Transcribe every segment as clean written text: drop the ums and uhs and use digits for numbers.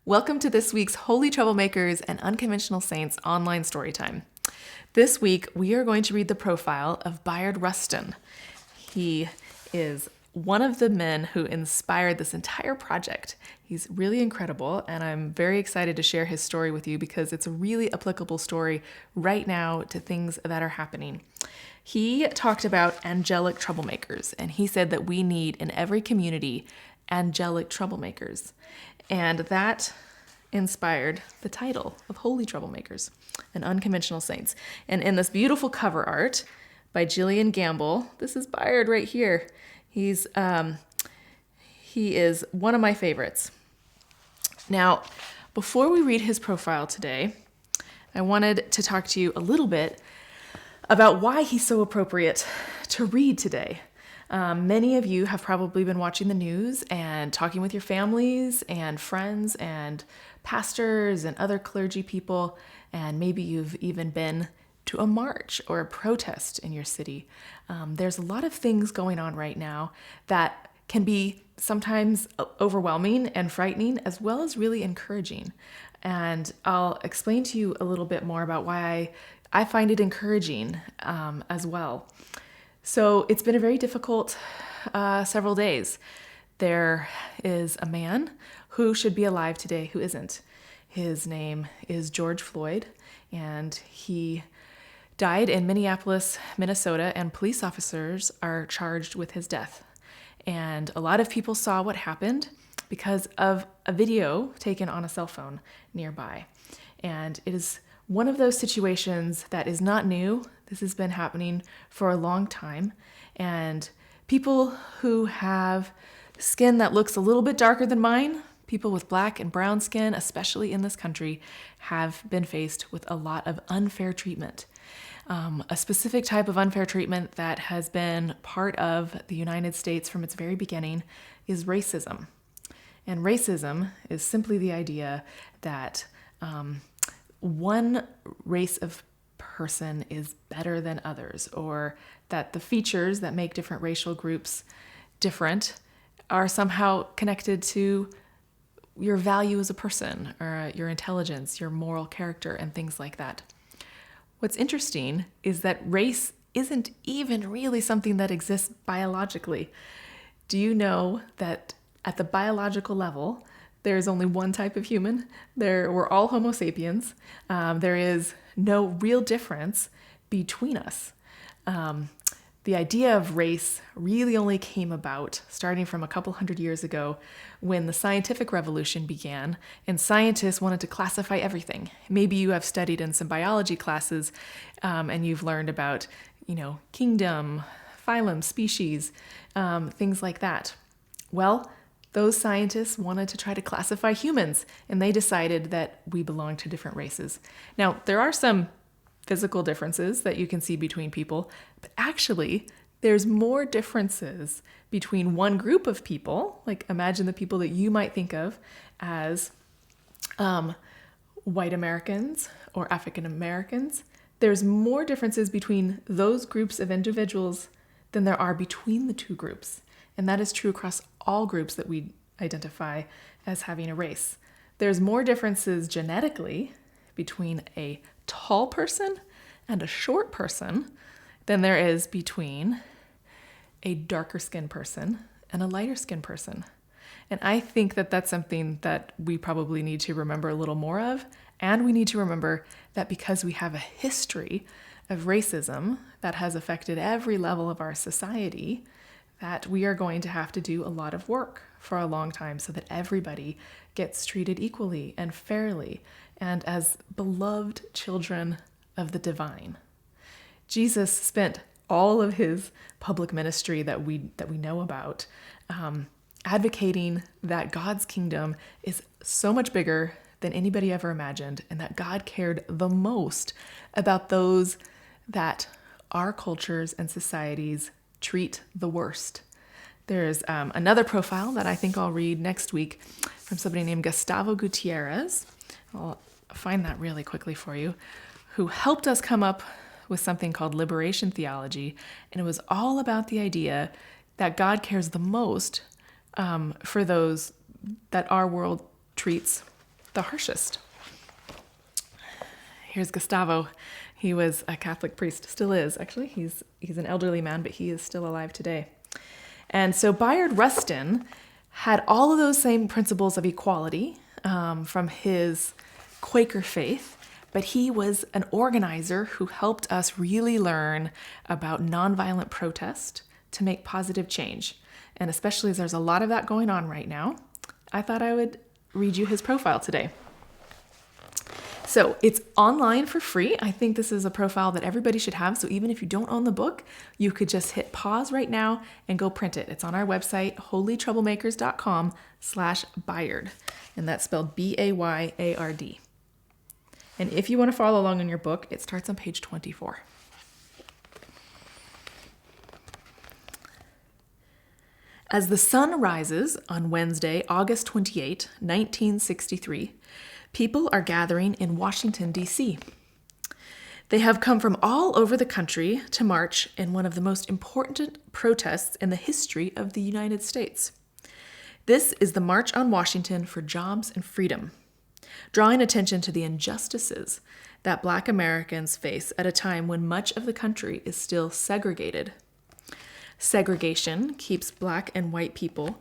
Welcome to this week's Holy Troublemakers and Unconventional Saints online storytime. This week, we are going to read the profile of Bayard Rustin. He is one of the men who inspired this entire project. He's really incredible, and I'm very excited to share his story with you because it's a really applicable story right now to things that are happening. He talked about angelic troublemakers, and he said that we need in every community angelic troublemakers. And that inspired the title of Holy Troublemakers and Unconventional Saints. And in this beautiful cover art by Jillian Gamble, this is Bayard right here. He is one of my favorites. Now, before we read his profile today, I wanted to talk to you a little bit about why he's so appropriate to read today. Many of you have probably been watching the news and talking with your families and friends and pastors and other clergy people, and maybe you've even been to a march or a protest in your city. There's a lot of things going on right now that can be sometimes overwhelming and frightening, as well as really encouraging. And I'll explain to you a little bit more about why I find it encouraging as well. So it's been a very difficult several days. There is a man who should be alive today who isn't. His name is George Floyd, and he died in Minneapolis, Minnesota, and police officers are charged with his death. And a lot of people saw what happened because of a video taken on a cell phone nearby. And it is one of those situations that is not new. This has been happening for a long time. And people who have skin that looks a little bit darker than mine, people with black and brown skin, especially in this country, have been faced with a lot of unfair treatment. A specific type of unfair treatment that has been part of the United States from its very beginning is racism. And racism is simply the idea that one race of person is better than others, or that the features that make different racial groups different are somehow connected to your value as a person, or your intelligence, your moral character, and things like that. What's interesting is that race isn't even really something that exists biologically. Do you know that at the biological level, there is only one type of human? We're all Homo sapiens. There is no real difference between us. The idea of race really only came about starting from a couple hundred years ago when the scientific revolution began and scientists wanted to classify everything. Maybe you have studied in some biology classes and you've learned about, kingdom, phylum, species, things like that. Well, those scientists wanted to try to classify humans, and they decided that we belong to different races. Now, there are some physical differences that you can see between people, but actually, there's more differences between one group of people, like imagine the people that you might think of as white Americans or African Americans. There's more differences between those groups of individuals than there are between the two groups. And that is true across all groups that we identify as having a race. There's more differences genetically between a tall person and a short person than there is between a darker skinned person and a lighter skinned person. And I think that that's something that we probably need to remember a little more of. And we need to remember that because we have a history of racism that has affected every level of our society, that we are going to have to do a lot of work for a long time so that everybody gets treated equally and fairly and as beloved children of the divine. Jesus spent all of his public ministry that we know about advocating that God's kingdom is so much bigger than anybody ever imagined, and that God cared the most about those that our cultures and societies treat the worst. There's another profile that I think I'll read next week from somebody named Gustavo Gutierrez. I'll find that really quickly for you, who helped us come up with something called liberation theology. And it was all about the idea that God cares the most for those that our world treats the harshest. Here's Gustavo. He was a Catholic priest, still is actually. He's an elderly man, but he is still alive today. And so Bayard Rustin had all of those same principles of equality from his Quaker faith, but he was an organizer who helped us really learn about nonviolent protest to make positive change. And especially as there's a lot of that going on right now, I thought I would read you his profile today. So it's online for free. I think this is a profile that everybody should have. So even if you don't own the book, you could just hit pause right now and go print it. It's on our website, holytroublemakers.com/Bayard. And that's spelled Bayard. And if you want to follow along in your book, it starts on page 24. As the sun rises on Wednesday, August 28, 1963, people are gathering in Washington, D.C. They have come from all over the country to march in one of the most important protests in the history of the United States. This is the March on Washington for Jobs and Freedom, drawing attention to the injustices that Black Americans face at a time when much of the country is still segregated. Segregation keeps Black and white people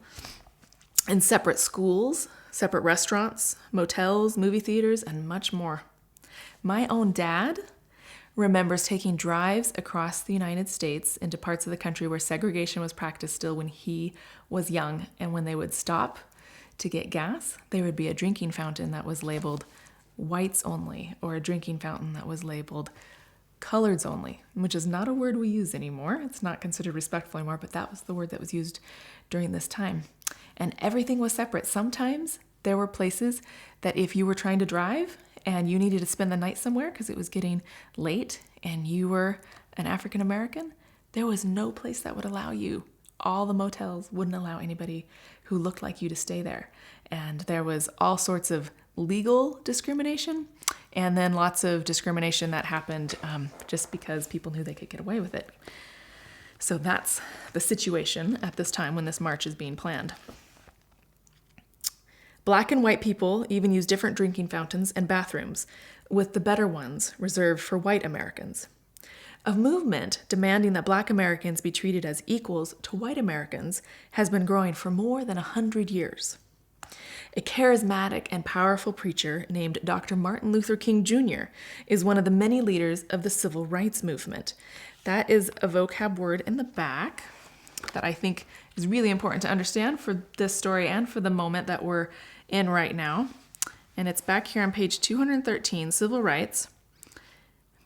in separate schools, separate restaurants, motels, movie theaters, and much more. My own dad remembers taking drives across the United States into parts of the country where segregation was practiced still when he was young. And when they would stop to get gas, there would be a drinking fountain that was labeled whites only, or a drinking fountain that was labeled coloreds only, which is not a word we use anymore. It's not considered respectful anymore, but that was the word that was used during this time. And everything was separate. Sometimes there were places that if you were trying to drive and you needed to spend the night somewhere because it was getting late and you were an African American, there was no place that would allow you. All the motels wouldn't allow anybody who looked like you to stay there. And there was all sorts of legal discrimination, and then lots of discrimination that happened just because people knew they could get away with it. So that's the situation at this time when this march is being planned. Black and white people even use different drinking fountains and bathrooms, with the better ones reserved for white Americans. A movement demanding that Black Americans be treated as equals to white Americans has been growing for more than 100 years. A charismatic and powerful preacher named Dr. Martin Luther King Jr. is one of the many leaders of the civil rights movement. That is a vocab word in the back that I think is really important to understand for this story and for the moment that we're in right now. And it's back here on page 213, Civil Rights,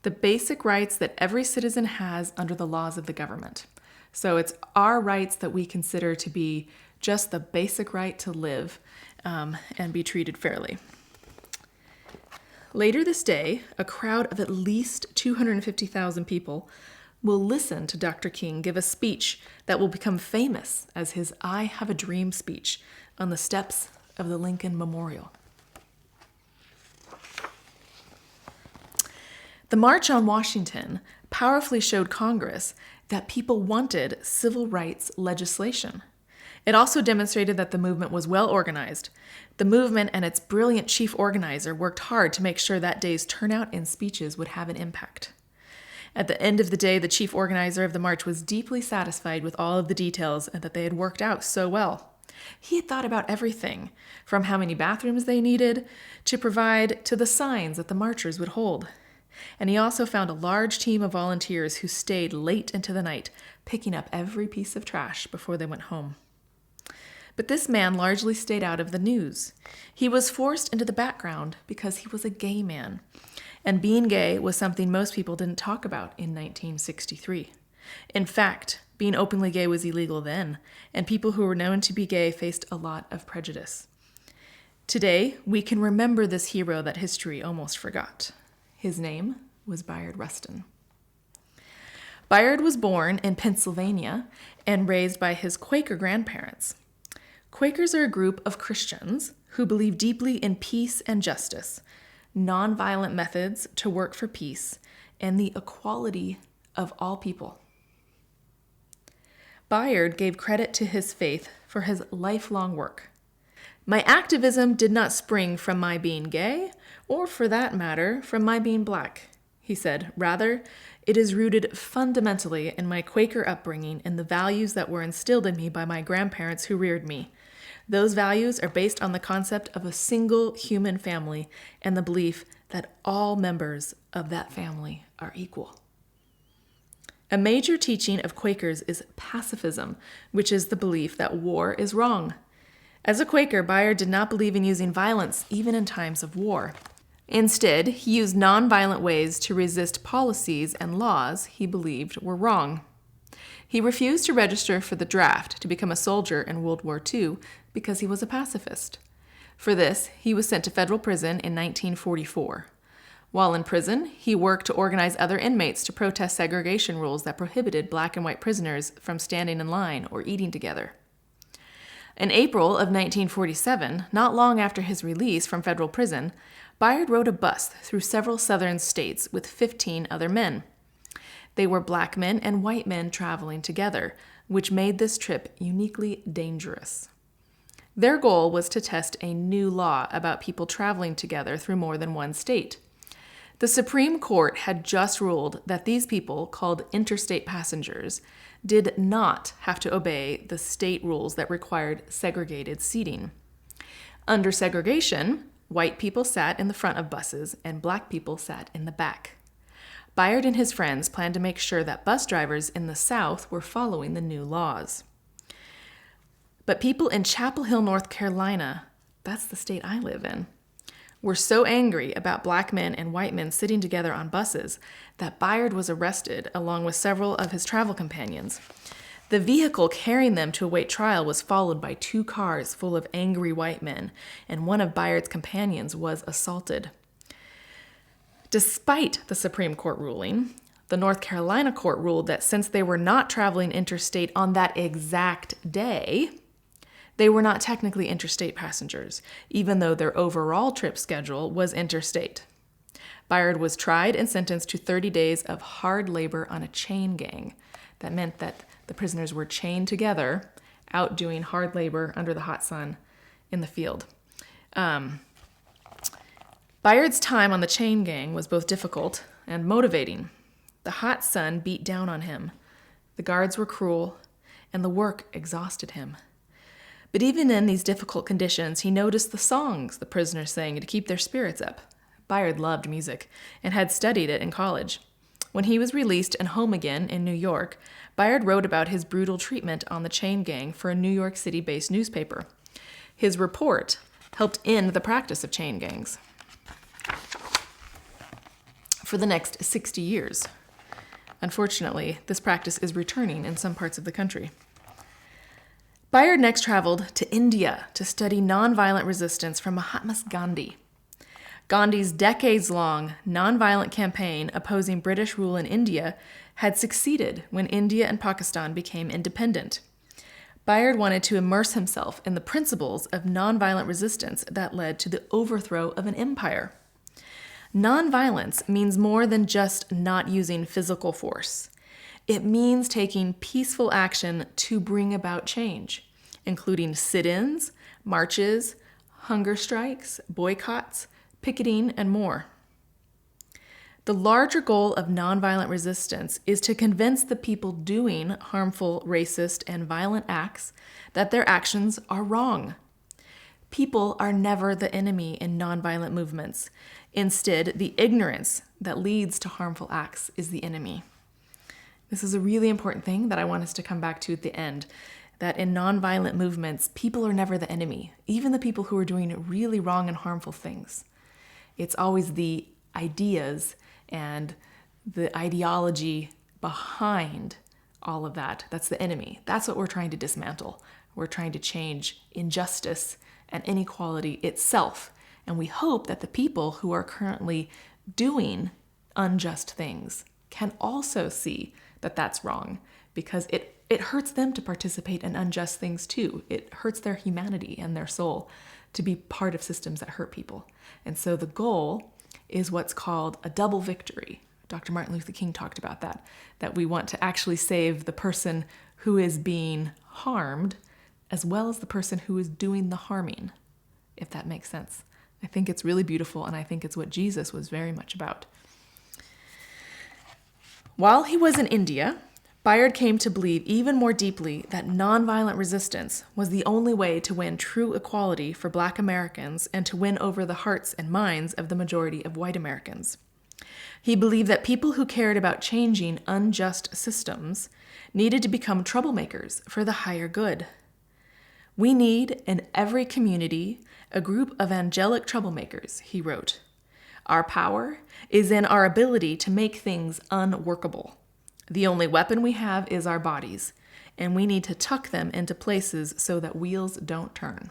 the basic rights that every citizen has under the laws of the government. So it's our rights that we consider to be just the basic right to live and be treated fairly. Later this day, a crowd of at least 250,000 people will listen to Dr. King give a speech that will become famous as his I Have a Dream speech on the steps of the Lincoln Memorial. The March on Washington powerfully showed Congress that people wanted civil rights legislation. It also demonstrated that the movement was well organized. The movement and its brilliant chief organizer worked hard to make sure that day's turnout and speeches would have an impact. At the end of the day, the chief organizer of the march was deeply satisfied with all of the details and that they had worked out so well. He had thought about everything, from how many bathrooms they needed to provide to the signs that the marchers would hold. And he also found a large team of volunteers who stayed late into the night, picking up every piece of trash before they went home. But this man largely stayed out of the news. He was forced into the background because he was a gay man, and being gay was something most people didn't talk about in 1963. In fact, being openly gay was illegal then, and people who were known to be gay faced a lot of prejudice. Today, we can remember this hero that history almost forgot. His name was Bayard Rustin. Bayard was born in Pennsylvania and raised by his Quaker grandparents. Quakers are a group of Christians who believe deeply in peace and justice, nonviolent methods to work for peace, and the equality of all people. Bayard gave credit to his faith for his lifelong work. My activism did not spring from my being gay, or for that matter, from my being black, he said. Rather, it is rooted fundamentally in my Quaker upbringing and the values that were instilled in me by my grandparents who reared me. Those values are based on the concept of a single human family and the belief that all members of that family are equal. A major teaching of Quakers is pacifism, which is the belief that war is wrong. As a Quaker, Bayard did not believe in using violence even in times of war. Instead, he used nonviolent ways to resist policies and laws he believed were wrong. He refused to register for the draft to become a soldier in World War II because he was a pacifist. For this, he was sent to federal prison in 1944. While in prison, he worked to organize other inmates to protest segregation rules that prohibited black and white prisoners from standing in line or eating together. In April of 1947, not long after his release from federal prison, Bayard rode a bus through several southern states with 15 other men. They were black men and white men traveling together, which made this trip uniquely dangerous. Their goal was to test a new law about people traveling together through more than one state. The Supreme Court had just ruled that these people, called interstate passengers, did not have to obey the state rules that required segregated seating. Under segregation, white people sat in the front of buses and black people sat in the back. Bayard and his friends planned to make sure that bus drivers in the South were following the new laws. But people in Chapel Hill, North Carolina, that's the state I live in, were so angry about black men and white men sitting together on buses that Bayard was arrested along with several of his travel companions. The vehicle carrying them to await trial was followed by 2 cars full of angry white men, and one of Bayard's companions was assaulted. Despite the Supreme Court ruling, the North Carolina court ruled that since they were not traveling interstate on that exact day, they were not technically interstate passengers, even though their overall trip schedule was interstate. Bayard was tried and sentenced to 30 days of hard labor on a chain gang. That meant that the prisoners were chained together, out doing hard labor under the hot sun in the field. Bayard's time on the chain gang was both difficult and motivating. The hot sun beat down on him. The guards were cruel, and the work exhausted him. But even in these difficult conditions, he noticed the songs the prisoners sang to keep their spirits up. Bayard loved music and had studied it in college. When he was released and home again in New York, Bayard wrote about his brutal treatment on the chain gang for a New York City-based newspaper. His report helped end the practice of chain gangs for the next 60 years. Unfortunately, this practice is returning in some parts of the country. Bayard next traveled to India to study nonviolent resistance from Mahatma Gandhi. Gandhi's decades-long nonviolent campaign opposing British rule in India had succeeded when India and Pakistan became independent. Bayard wanted to immerse himself in the principles of nonviolent resistance that led to the overthrow of an empire. Nonviolence means more than just not using physical force. It means taking peaceful action to bring about change, including sit-ins, marches, hunger strikes, boycotts, picketing, and more. The larger goal of nonviolent resistance is to convince the people doing harmful, racist, and violent acts that their actions are wrong. People are never the enemy in nonviolent movements. Instead, the ignorance that leads to harmful acts is the enemy. This is a really important thing that I want us to come back to at the end, that in nonviolent movements, people are never the enemy, even the people who are doing really wrong and harmful things. It's always the ideas and the ideology behind all of that that's the enemy. That's what we're trying to dismantle. We're trying to change injustice and inequality itself. And we hope that the people who are currently doing unjust things can also see that that's wrong, because it hurts them to participate in unjust things too. It hurts their humanity and their soul to be part of systems that hurt people. And so the goal is what's called a double victory. Dr. Martin Luther King talked about that we want to actually save the person who is being harmed as well as the person who is doing the harming. if that makes sense. I think it's really beautiful, and I think it's what Jesus was very much about. While he was in India, Bayard came to believe even more deeply that nonviolent resistance was the only way to win true equality for Black Americans and to win over the hearts and minds of the majority of white Americans. He believed that people who cared about changing unjust systems needed to become troublemakers for the higher good. We need, in every community, a group of angelic troublemakers, he wrote. Our power is in our ability to make things unworkable. The only weapon we have is our bodies, and we need to tuck them into places so that wheels don't turn.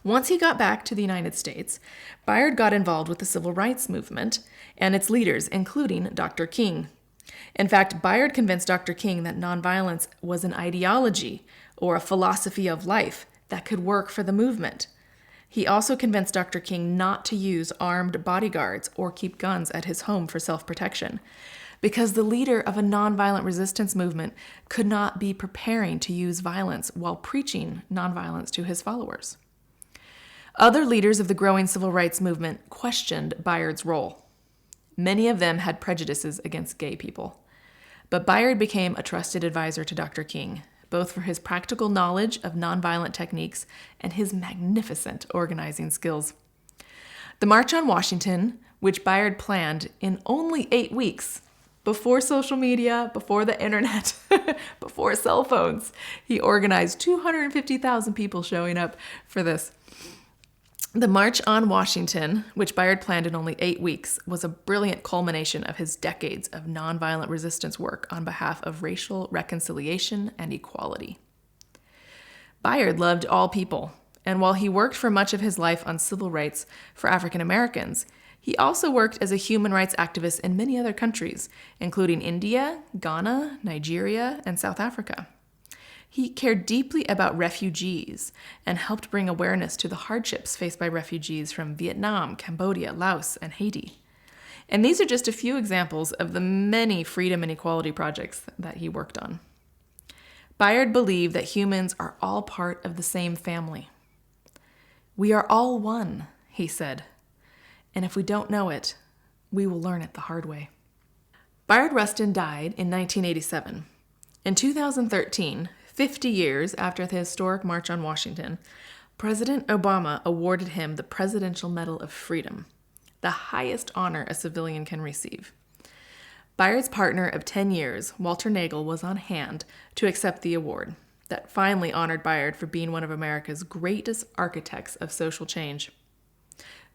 Once he got back to the United States, Bayard got involved with the civil rights movement and its leaders, including Dr. King. In fact, Bayard convinced Dr. King that nonviolence was an ideology or a philosophy of life that could work for the movement. He also convinced Dr. King not to use armed bodyguards or keep guns at his home for self-protection, because the leader of a nonviolent resistance movement could not be preparing to use violence while preaching nonviolence to his followers. Other leaders of the growing civil rights movement questioned Bayard's role. Many of them had prejudices against gay people, but Bayard became a trusted advisor to Dr. King, both for his practical knowledge of nonviolent techniques and his magnificent organizing skills. The March on Washington, which Bayard planned in only 8 weeks, before social media, before the internet, before cell phones, he organized 250,000 people showing up for this. The March on Washington, which Bayard planned in only 8 weeks, was a brilliant culmination of his decades of nonviolent resistance work on behalf of racial reconciliation and equality. Bayard loved all people, and while he worked for much of his life on civil rights for African Americans, he also worked as a human rights activist in many other countries, including India, Ghana, Nigeria, and South Africa. He cared deeply about refugees and helped bring awareness to the hardships faced by refugees from Vietnam, Cambodia, Laos, and Haiti. And these are just a few examples of the many freedom and equality projects that he worked on. Bayard believed that humans are all part of the same family. We are all one, he said. And if we don't know it, we will learn it the hard way. Bayard Rustin died in 1987. In 2013, 50 years after the historic March on Washington, President Obama awarded him the Presidential Medal of Freedom, the highest honor a civilian can receive. Bayard's partner of 10 years, Walter Nagel, was on hand to accept the award that finally honored Bayard for being one of America's greatest architects of social change.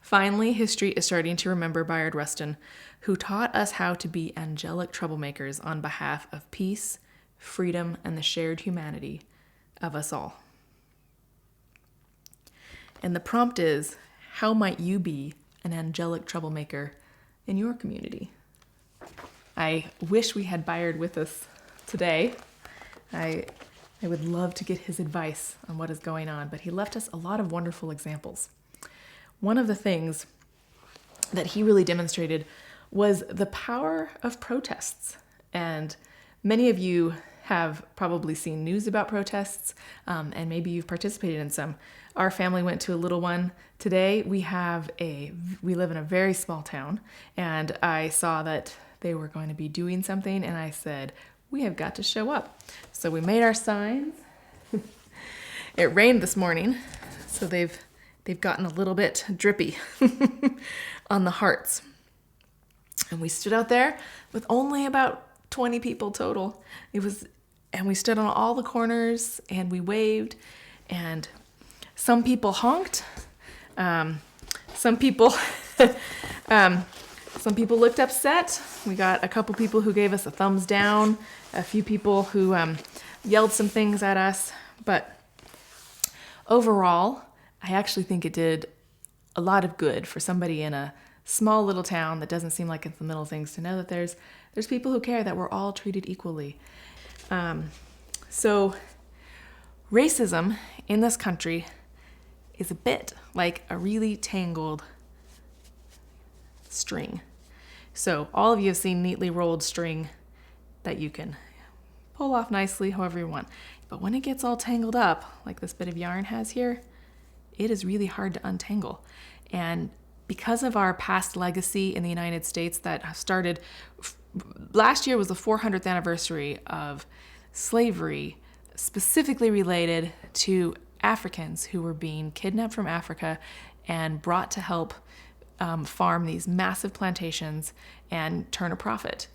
Finally, history is starting to remember Bayard Rustin, who taught us how to be angelic troublemakers on behalf of peace, freedom, and the shared humanity of us all. And the prompt is, how might you be an angelic troublemaker in your community? I wish we had Bayard with us today. I would love to get his advice on what is going on, but he left us a lot of wonderful examples. One of the things that he really demonstrated was the power of protests. And many of you have probably seen news about protests, and maybe you've participated in some. Our family went to a little one today. We live in a very small town, and I saw that they were going to be doing something, and I said, we have got to show up. So we made our signs. It rained this morning, so they've gotten a little bit drippy on the hearts. And we stood out there with only about 20 people total. And we stood on all the corners and we waved, and some people honked. Some people looked upset. We got a couple people who gave us a thumbs down, a few people who yelled some things at us. But overall, I actually think it did a lot of good for somebody in a small little town that doesn't seem like it's the middle of things to know that there's people who care that we're all treated equally. So racism in this country is a bit like a really tangled string. So all of you have seen neatly rolled string that you can pull off nicely however you want. But when it gets all tangled up, like this bit of yarn has here, it is really hard to untangle. And because of our past legacy in the United States that started, last year was the 400th anniversary of slavery, specifically related to Africans who were being kidnapped from Africa and brought to help farm these massive plantations and turn a profit.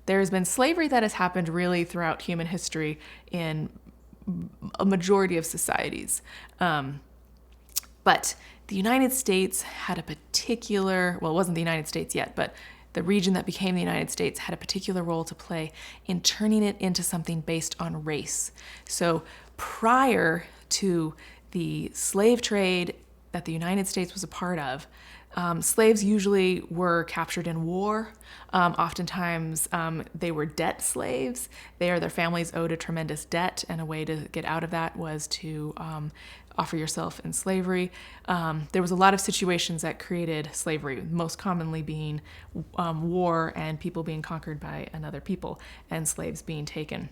There's been slavery that has happened really throughout human history in a majority of societies. But the United States had a particular, well, it wasn't the United States yet, but the region that became the United States had a particular role to play in turning it into something based on race. So prior to the slave trade that the United States was a part of, slaves usually were captured in war. Oftentimes, they were debt slaves. Their families owed a tremendous debt, and a way to get out of that was to offer yourself in slavery. There was a lot of situations that created slavery, most commonly being war and people being conquered by another people and slaves being taken.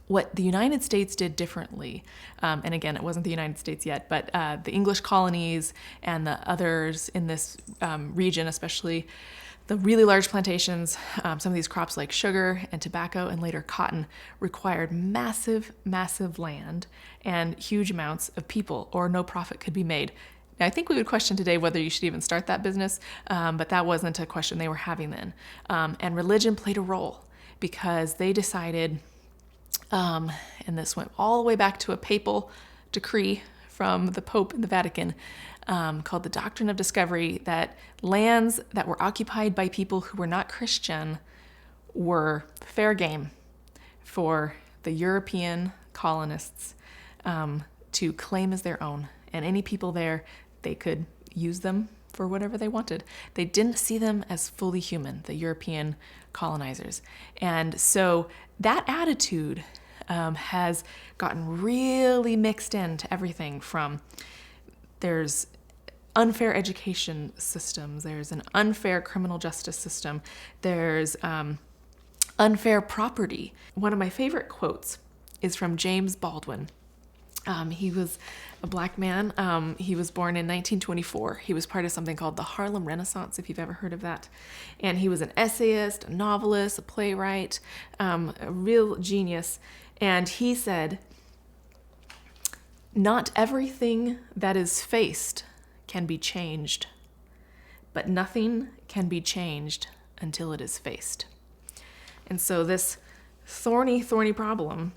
What the United States did differently, and again, it wasn't the United States yet, but the English colonies and the others in this region, especially the really large plantations, some of these crops like sugar and tobacco and later cotton, required massive, massive land and huge amounts of people, or no profit could be made. Now, I think we would question today whether you should even start that business, but that wasn't a question they were having then. And religion played a role because they decided, and this went all the way back to a papal decree from the Pope in the Vatican, called the Doctrine of Discovery, that lands that were occupied by people who were not Christian were fair game for the European colonists to claim as their own. And any people there, they could use them for whatever they wanted. They didn't see them as fully human, the European colonizers. And so that attitude has gotten really mixed into everything from there's unfair education systems, there's an unfair criminal justice system, there's unfair property. One of my favorite quotes is from James Baldwin. He was a black man. He was born in 1924. He was part of something called the Harlem Renaissance, if you've ever heard of that. And he was an essayist, a novelist, a playwright, a real genius. And he said, "Not everything that is faced can be changed, but nothing can be changed until it is faced." And so this thorny problem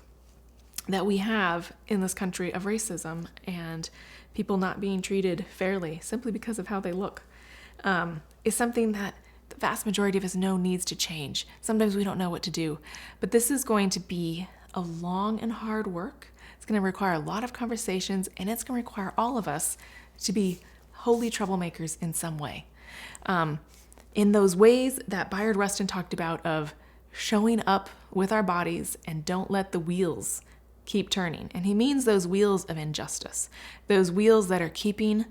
that we have in this country of racism and people not being treated fairly simply because of how they look is something that the vast majority of us know needs to change. Sometimes we don't know what to do, but this is going to be a long and hard work. It's going to require a lot of conversations, and it's going to require all of us to be holy troublemakers in some way. In those ways that Bayard Rustin talked about of showing up with our bodies and don't let the wheels keep turning. And he means those wheels of injustice, those wheels that are keeping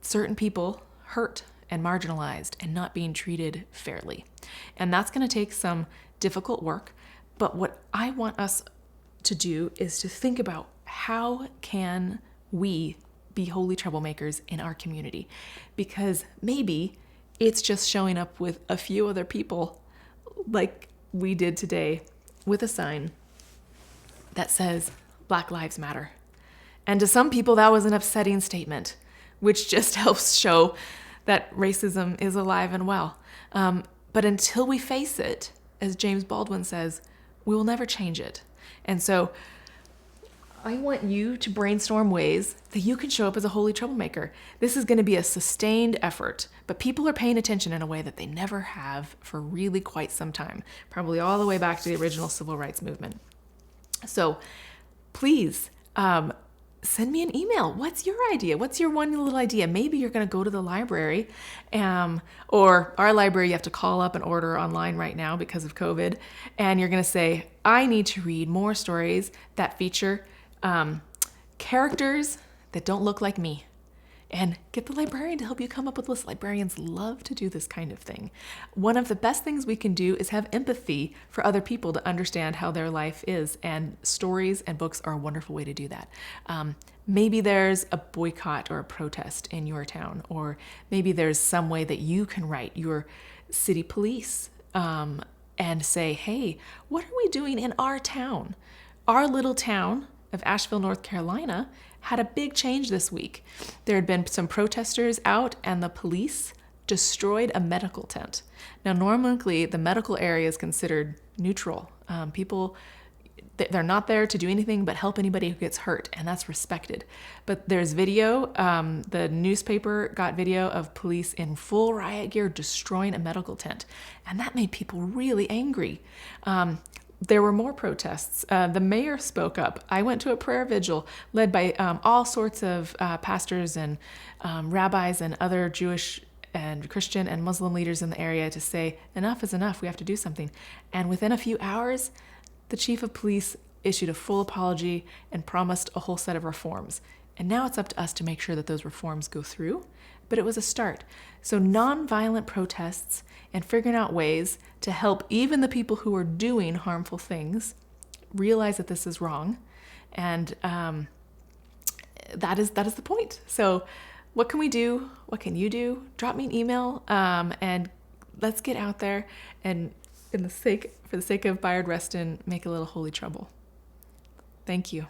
certain people hurt and marginalized and not being treated fairly. And that's going to take some difficult work. But what I want us to do is to think about how can we be holy troublemakers in our community? Because maybe it's just showing up with a few other people like we did today with a sign that says Black Lives Matter. And to some people that was an upsetting statement, which just helps show that racism is alive and well. But until we face it, as James Baldwin says, we will never change it. And so I want you to brainstorm ways that you can show up as a holy troublemaker. This is going to be a sustained effort, but people are paying attention in a way that they never have for really quite some time, probably all the way back to the original civil rights movement. So please send me an email. What's your idea? What's your one little idea? Maybe you're going to go to the library, or our library you have to call up and order online right now because of COVID, and you're going to say, I need to read more stories that feature characters that don't look like me. and get the librarian to help you come up with lists. Librarians love to do this kind of thing. One of the best things we can do is have empathy for other people to understand how their life is, and stories and books are a wonderful way to do that. Maybe there's a boycott or a protest in your town, or maybe there's some way that you can write your city police and say, hey, what are we doing in our town? Our little town of Asheville, North Carolina, had a big change this week. There had been some protesters out, and the police destroyed a medical tent. Now, normally the medical area is considered neutral. People, they're not there to do anything but help anybody who gets hurt, and that's respected. But there's video. The newspaper got video of police in full riot gear destroying a medical tent, and that made people really angry. There were more protests. The mayor spoke up. I went to a prayer vigil led by all sorts of pastors and rabbis and other Jewish and Christian and Muslim leaders in the area to say, enough is enough, we have to do something. And within a few hours, the chief of police issued a full apology and promised a whole set of reforms. And now it's up to us to make sure that those reforms go through. But it was a start. So nonviolent protests and figuring out ways to help even the people who are doing harmful things realize that this is wrong. And that is the point. So what can we do? What can you do? Drop me an email and let's get out there and for the sake of Bayard Rustin, make a little holy trouble. Thank you.